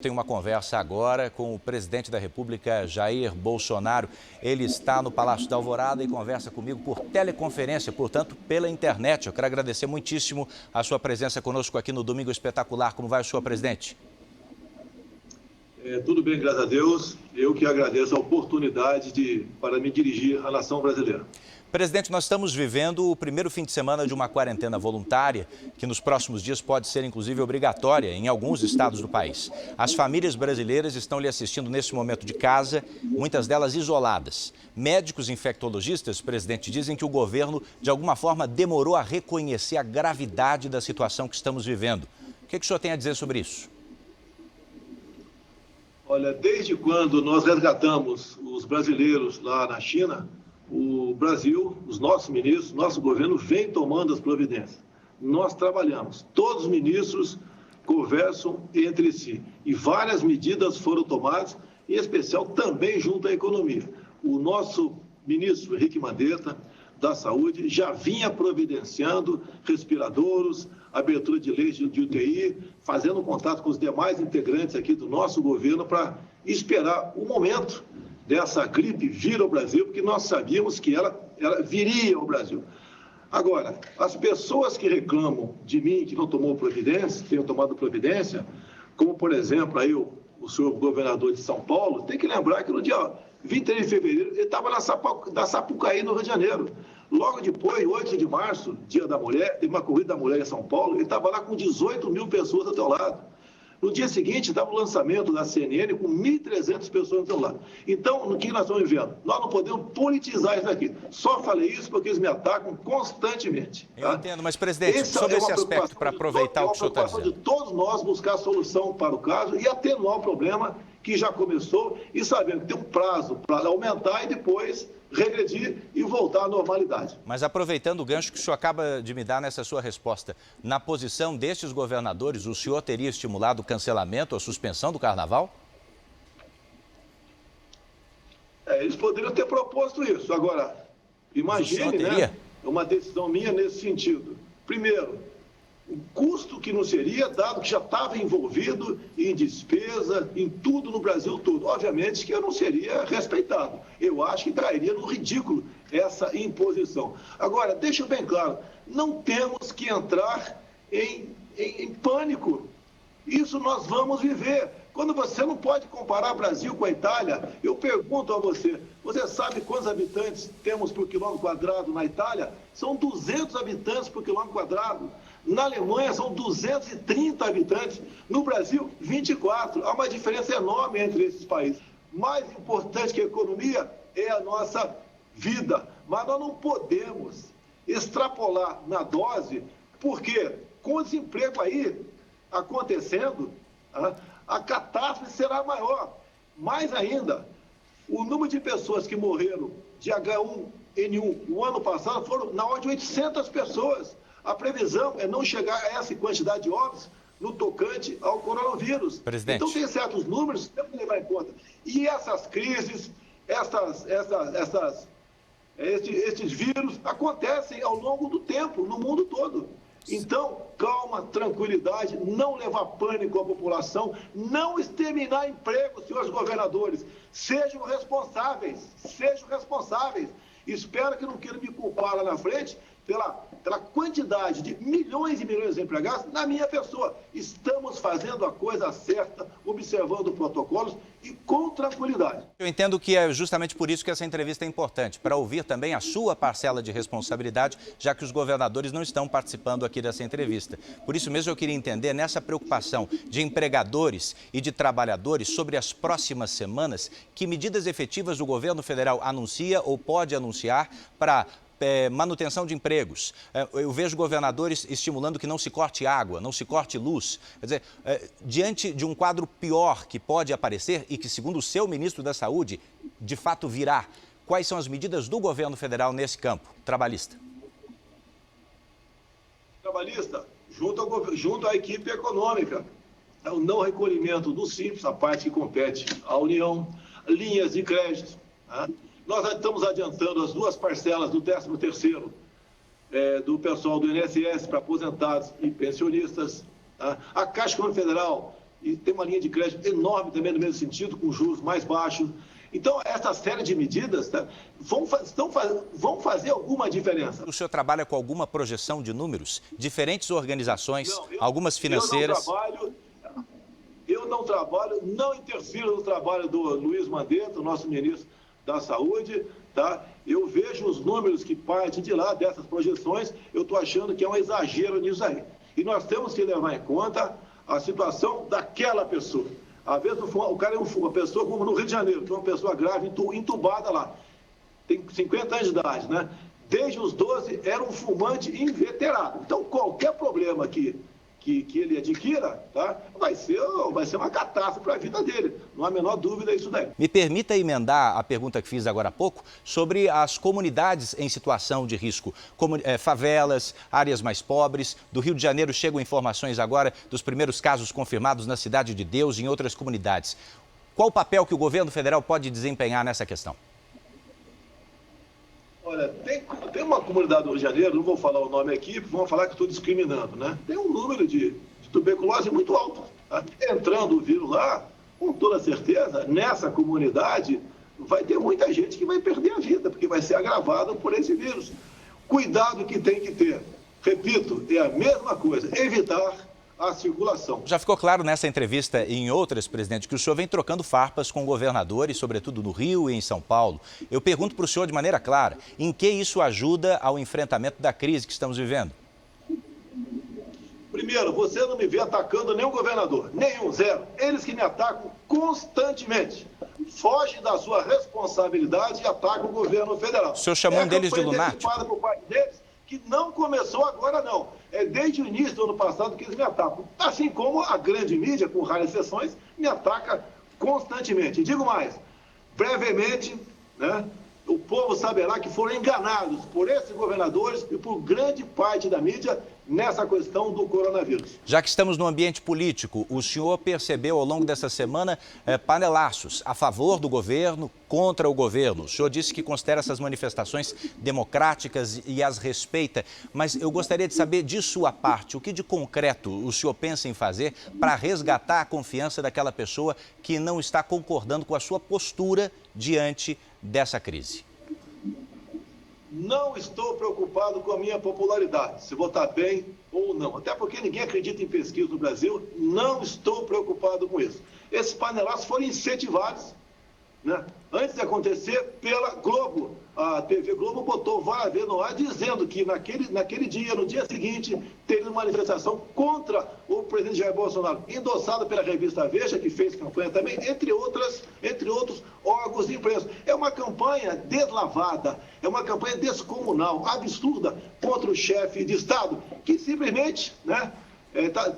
Tem uma conversa agora com o presidente da República, Jair Bolsonaro. Ele está no Palácio da Alvorada e conversa comigo por teleconferência, portanto, pela internet. Eu quero agradecer muitíssimo a sua presença conosco aqui no Domingo Espetacular. Como vai o senhor, presidente? Tudo bem, graças a Deus. Eu que agradeço a oportunidade para me dirigir à nação brasileira. Presidente, nós estamos vivendo o primeiro fim de semana de uma quarentena voluntária, que nos próximos dias pode ser, inclusive, obrigatória em alguns estados do país. As famílias brasileiras estão lhe assistindo nesse momento de casa, muitas delas isoladas. Médicos infectologistas, presidente, dizem que o governo, de alguma forma, demorou a reconhecer a gravidade da situação que estamos vivendo. O que o senhor tem a dizer sobre isso? Olha, desde quando nós resgatamos os brasileiros lá na China, o Brasil, os nossos ministros, nosso governo vem tomando as providências. Nós trabalhamos, todos os ministros conversam entre si e várias medidas foram tomadas, em especial também junto à economia. O nosso ministro Henrique Mandetta, da Saúde, já vinha providenciando respiradores, abertura de leitos de UTI, fazendo contato com os demais integrantes aqui do nosso governo para esperar o momento dessa gripe vir ao Brasil, porque nós sabíamos que ela viria ao Brasil. Agora, as pessoas que reclamam de mim, que não tomou providência, tenham tomado providência, como, por exemplo, aí o senhor governador de São Paulo, tem que lembrar que no dia 23 de fevereiro, ele estava na Sapucaí, no Rio de Janeiro. Logo depois, 8 de março, dia da mulher, teve uma corrida da mulher em São Paulo, ele estava lá com 18 mil pessoas ao teu lado. No dia seguinte, estava o lançamento da CNN com 1.300 pessoas do seu lado. Então, no que nós estamos vivendo? Nós não podemos politizar isso aqui. Só falei isso porque eles me atacam constantemente. Eu entendo, mas, presidente, sobre esse aspecto, para aproveitar o que o senhor está dizendo. É uma preocupação de todos nós buscar solução para o caso e atenuar o problema que já começou e sabendo que tem um prazo para aumentar e depois regredir e voltar à normalidade. Mas aproveitando o gancho que o senhor acaba de me dar nessa sua resposta, na posição destes governadores, o senhor teria estimulado o cancelamento ou suspensão do carnaval? Eles poderiam ter proposto isso. Agora, imagine, né, uma decisão minha nesse sentido. Primeiro, o custo que não seria, dado que já estava envolvido em despesa, em tudo no Brasil todo. Obviamente que eu não seria respeitado. Eu acho que trairia no ridículo essa imposição. Agora, deixa bem claro, não temos que entrar em pânico. Isso nós vamos viver. Quando você não pode comparar Brasil com a Itália, eu pergunto a você, você sabe quantos habitantes temos por quilômetro quadrado na Itália? São 200 habitantes por quilômetro quadrado. Na Alemanha são 230 habitantes. No Brasil, 24. Há uma diferença enorme entre esses países. Mais importante que a economia é a nossa vida. Mas nós não podemos extrapolar na dose, porque com o desemprego aí acontecendo, a catástrofe será maior. Mais ainda, o número de pessoas que morreram de H1N1 no ano passado foram na ordem de 800 pessoas. A previsão é não chegar a essa quantidade de óbitos no tocante ao coronavírus. Presidente. Então, tem certos números que temos que levar em conta. E essas crises, esses vírus acontecem ao longo do tempo, no mundo todo. Então, calma, tranquilidade, não levar pânico à população, não exterminar emprego, senhores governadores. Sejam responsáveis, sejam responsáveis. Espero que não queiram me culpar lá na frente pela quantidade de milhões e milhões de empregados na minha pessoa. Estamos fazendo a coisa certa, observando protocolos e com tranquilidade. Eu entendo que é justamente por isso que essa entrevista é importante, para ouvir também a sua parcela de responsabilidade, já que os governadores não estão participando aqui dessa entrevista. Por isso mesmo eu queria entender, nessa preocupação de empregadores e de trabalhadores sobre as próximas semanas, que medidas efetivas o governo federal anuncia ou pode anunciar para manutenção de empregos. Eu vejo governadores estimulando que não se corte água, não se corte luz. Quer dizer, diante de um quadro pior que pode aparecer e que, segundo o seu ministro da Saúde, de fato virá, quais são as medidas do governo federal nesse campo trabalhista? Trabalhista, junto à equipe econômica, é o não recolhimento do Simples, a parte que compete à União, linhas de crédito, né? Nós estamos adiantando as 2 parcelas do 13º do pessoal do INSS para aposentados e pensionistas. A Caixa Econômica Federal e tem uma linha de crédito enorme também no mesmo sentido, com juros mais baixos. Então, essa série de medidas vão fazer alguma diferença. O senhor trabalha com alguma projeção de números? Diferentes organizações, algumas financeiras... Eu não trabalho, não interfiro no trabalho do Luiz Mandetta, nosso ministro da Saúde, tá? Eu vejo os números que partem de lá, dessas projeções, eu estou achando que é um exagero nisso aí. E nós temos que levar em conta a situação daquela pessoa. Às vezes o cara é uma pessoa, como no Rio de Janeiro, que é uma pessoa grave, entubada lá, tem 50 anos de idade, né? Desde os 12 era um fumante inveterado. Então, qualquer problema que ele adquira, tá, vai ser uma catástrofe para a vida dele. Não há a menor dúvida isso daí. Me permita emendar a pergunta que fiz agora há pouco sobre as comunidades em situação de risco, como favelas, áreas mais pobres. Do Rio de Janeiro chegam informações agora dos primeiros casos confirmados na Cidade de Deus e em outras comunidades. Qual o papel que o governo federal pode desempenhar nessa questão? Olha, tem uma comunidade do Rio de Janeiro, não vou falar o nome aqui, vão falar que estou discriminando, né? Tem um número de tuberculose muito alto. Tá? Entrando o vírus lá, com toda certeza, nessa comunidade, vai ter muita gente que vai perder a vida, porque vai ser agravada por esse vírus. Cuidado que tem que ter. Repito, é a mesma coisa, evitar a circulação. Já ficou claro nessa entrevista e em outras, presidente, que o senhor vem trocando farpas com governadores, sobretudo no Rio e em São Paulo. Eu pergunto para o senhor de maneira clara, em que isso ajuda ao enfrentamento da crise que estamos vivendo? Primeiro, você não me vê atacando nenhum governador, nenhum, zero. Eles que me atacam constantemente. Foge da sua responsabilidade e ataca o governo federal. O senhor chamou um deles de lunático? Por parte deles, que não começou agora, não. É desde o início do ano passado que eles me atacam. Assim como a grande mídia, com raras exceções, me ataca constantemente. E digo mais, brevemente, né, o povo saberá que foram enganados por esses governadores e por grande parte da mídia nessa questão do coronavírus. Já que estamos no ambiente político, o senhor percebeu ao longo dessa semana panelaços a favor do governo, contra o governo. O senhor disse que considera essas manifestações democráticas e as respeita, mas eu gostaria de saber de sua parte, o que de concreto o senhor pensa em fazer para resgatar a confiança daquela pessoa que não está concordando com a sua postura diante dessa crise? Não estou preocupado com a minha popularidade, se vou estar bem ou não. Até porque ninguém acredita em pesquisa no Brasil, não estou preocupado com isso. Esses panelaços foram incentivados, né, antes de acontecer, pela Globo. A TV Globo botou várias vezes no ar dizendo que naquele dia, no dia seguinte, teve uma manifestação contra o presidente Jair Bolsonaro, endossada pela revista Veja, que fez campanha também, entre outros órgãos de imprensa. É uma campanha deslavada, é uma campanha descomunal, absurda, contra o chefe de Estado, que simplesmente, né,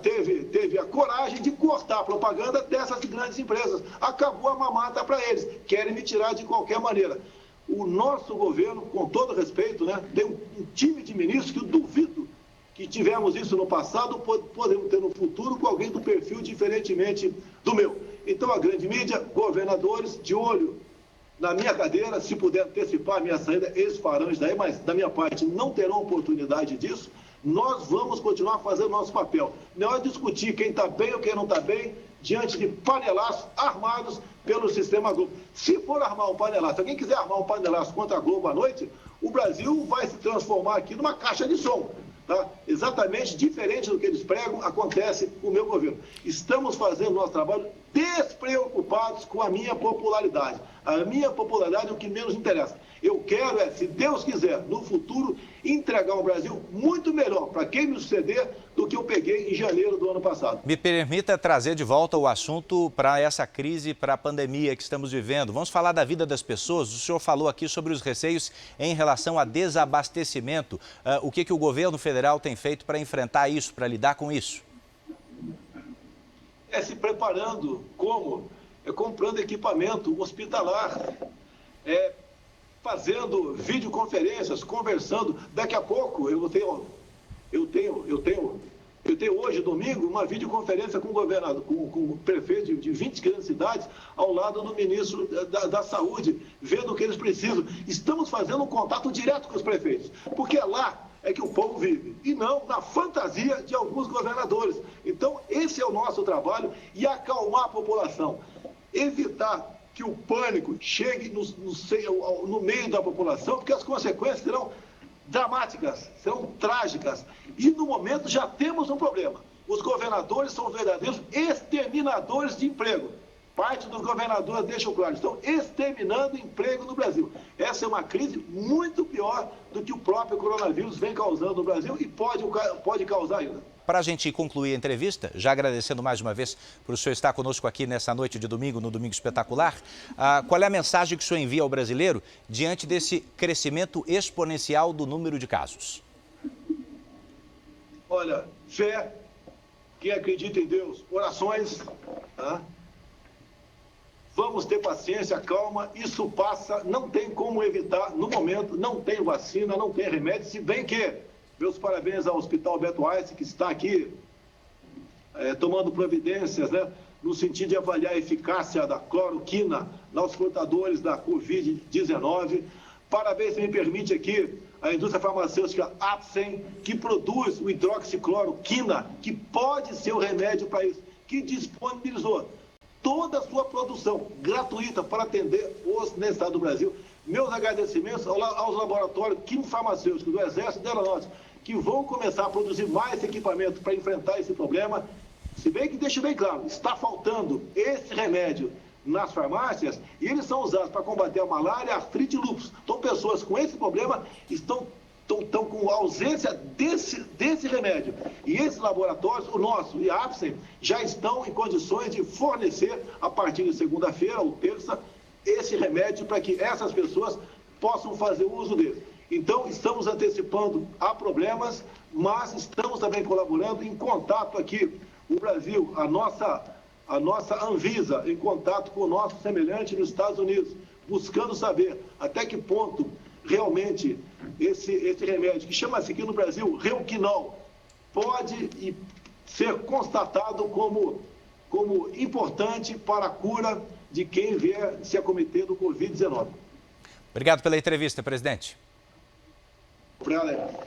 teve a coragem de cortar a propaganda dessas grandes empresas. Acabou a mamata para eles, querem me tirar de qualquer maneira. O nosso governo, com todo respeito, né, tem um time de ministros que eu duvido que tivemos isso no passado, podemos ter no futuro com alguém do perfil diferentemente do meu. Então, a grande mídia, governadores, de olho na minha cadeira, se puder antecipar a minha saída, eles farão isso daí, mas da minha parte não terão oportunidade disso. Nós vamos continuar fazendo o nosso papel. Não é discutir quem está bem ou quem não está bem diante de panelaços armados pelo sistema Globo. Se for armar um panelaço, se alguém quiser armar um panelaço contra a Globo à noite, o Brasil vai se transformar aqui numa caixa de som. Tá? Exatamente diferente do que eles pregam, acontece com o meu governo. Estamos fazendo o nosso trabalho despreocupados com a minha popularidade. A minha popularidade é o que menos interessa. Eu quero, se Deus quiser, no futuro, entregar um Brasil muito melhor para quem me suceder do que eu peguei em janeiro do ano passado. Me permita trazer de volta o assunto para essa crise, para a pandemia que estamos vivendo. Vamos falar da vida das pessoas. O senhor falou aqui sobre os receios em relação a desabastecimento. O que o governo federal tem feito para enfrentar isso, para lidar com isso? Se preparando, como? Comprando equipamento hospitalar, fazendo videoconferências, conversando. Daqui a pouco eu tenho hoje, domingo, uma videoconferência com o governador, com o prefeito de 20 grandes cidades, ao lado do ministro da Saúde, vendo o que eles precisam. Estamos fazendo um contato direto com os prefeitos, porque é lá é que o povo vive, e não na fantasia de alguns governadores. Então, esse é o nosso trabalho, e acalmar a população, evitar que o pânico chegue no meio da população, porque as consequências serão dramáticas, serão trágicas. E, no momento, já temos um problema. Os governadores são verdadeiros exterminadores de emprego. Parte dos governadores deixam claro, estão exterminando emprego no Brasil. Essa é uma crise muito pior do que o próprio coronavírus vem causando no Brasil e pode causar ainda. Para a gente concluir a entrevista, já agradecendo mais uma vez por o senhor estar conosco aqui nessa noite de domingo, no Domingo Espetacular, qual é a mensagem que o senhor envia ao brasileiro diante desse crescimento exponencial do número de casos? Olha, fé, quem acredita em Deus, orações, tá? Vamos ter paciência, calma, isso passa, não tem como evitar, no momento, não tem vacina, não tem remédio, se bem que, meus parabéns ao Hospital Beto Einstein, que está aqui tomando providências, né, no sentido de avaliar a eficácia da cloroquina nos portadores da Covid-19. Parabéns, se me permite aqui, a indústria farmacêutica Apsen, que produz o hidroxicloroquina, que pode ser o remédio para isso, que disponibilizou toda a sua produção gratuita para atender os necessitados do Brasil. Meus agradecimentos aos laboratórios químico-farmacêuticos do Exército e da Aeronáutica, que vão começar a produzir mais equipamento para enfrentar esse problema. Se bem que, deixa bem claro, está faltando esse remédio nas farmácias e eles são usados para combater a malária, a artrite e lúpus. Então, pessoas com esse problema estão com ausência desse remédio. E esses laboratórios, o nosso e a Apsen, já estão em condições de fornecer, a partir de segunda-feira ou terça, esse remédio para que essas pessoas possam fazer uso dele. Então, estamos antecipando a problemas, mas estamos também colaborando em contato aqui, o Brasil, a nossa Anvisa, em contato com o nosso semelhante nos Estados Unidos, buscando saber até que ponto realmente esse remédio, que chama-se aqui no Brasil Reuquinol, pode ser constatado como importante para a cura de quem vier se acometer do Covid-19. Obrigado pela entrevista, presidente. Obrigado.